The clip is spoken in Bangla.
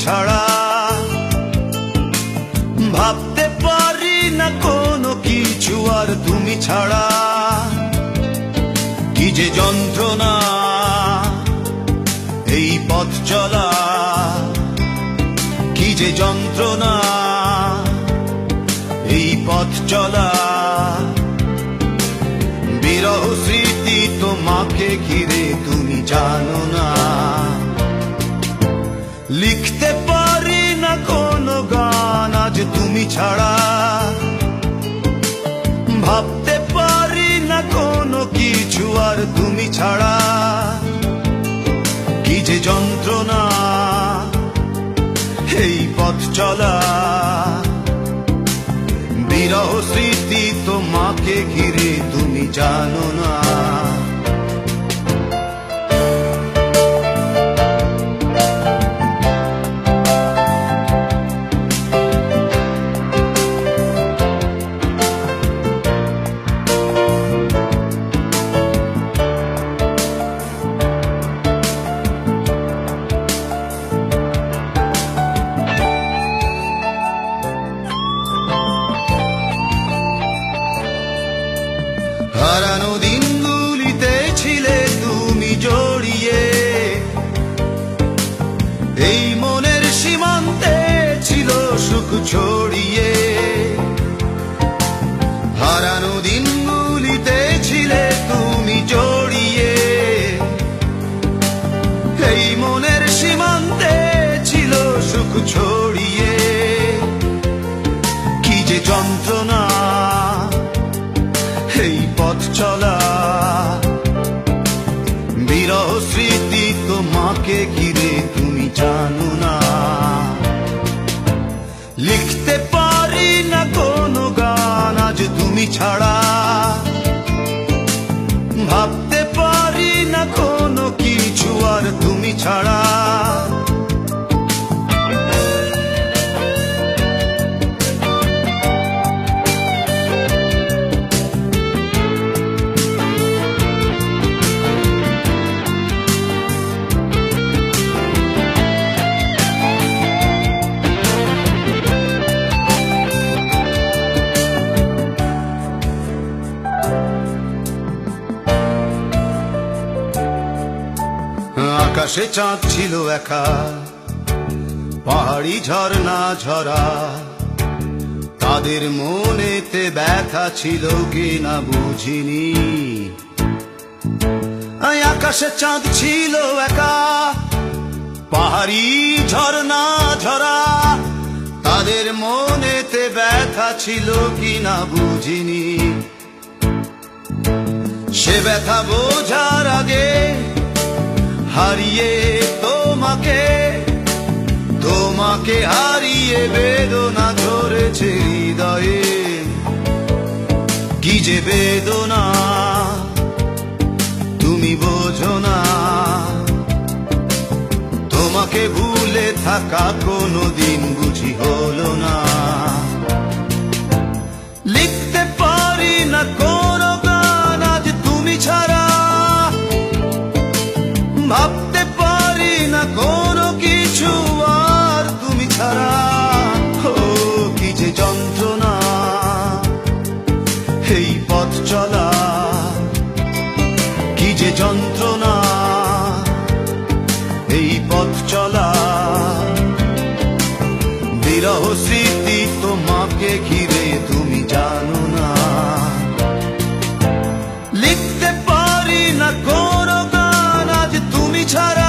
ছাড়া। ভাবতে পারি না কোনো কিছু আর তুমি ছাড়া। কি যে যন্ত্রণা এই পথ চলা, কি যে যন্ত্রণা এই পথ চলা। বিরহ স্মৃতি তোমাকে ঘিরে তুমি জানো না। লিখতে পারি না কোনো গান আজ তুমি ছাড়া। ভাবতে পারি না কোনো কিছু আর তুমি ছাড়া। কি যে যন্ত্রণা এই পথ চলা। বিরহ স্মৃতি তোমাকে ঘিরে তুমি জানো না। হারানো দিনগুলিতে ছিলে তুমি জড়িয়ে, এই মনের সীমান্তে ছিল সুখ ছড়িয়ে। হারানো দিনগুলিতে ছিলে তুমি জড়িয়ে, এই মনের সীমান্তে ছিল সুখ ছড়িয়ে। কি যে যন্ত্রণা এই পথ চলা। বিরহ স্মৃতি তোমাকে ঘিরে তুমি জানো না। লিখতে পারি না কোনো গান আজ তুমি ছাড়া। ভাবতে পারি না কোনো কিছু আর তুমি ছাড়া। আকাশে চাঁদ ছিল একা, পাহাড়ি ঝর্ণা ঝরা। তাদের মনেতে ব্যথা ছিল কিনা বুঝিনি। আকাশে চাঁদ ছিল একা, পাহাড়ি ঝর্ণা ঝরা। তাদের মনেতে ব্যথা ছিল কিনা বুঝিনি। সে ব্যথা বোঝার আগে হারিয়ে তোমাকে, তোমাকে হারিয়ে বেদনা ধরেছে হৃদয়ে। কি যে বেদনা তুমি বোঝো না। তোমাকে ভুলে থাকা কোনোদিন বুঝি হলো না। লিখতে পারি না কোনো গান আজ তুমি ছাড়া। ভাবতে পারি না কোনো কিছু আর তুমি ছাড়া। ও কি যে যন্ত্রণা এই পথ চলা। কি যে যন্ত্রণা এই পথ চলা। বিরহ স্মৃতি তোমাকে ঘিরে তুমি জানো না। লিখতে পারি না কোনো গান আজ তুমি ছাড়া।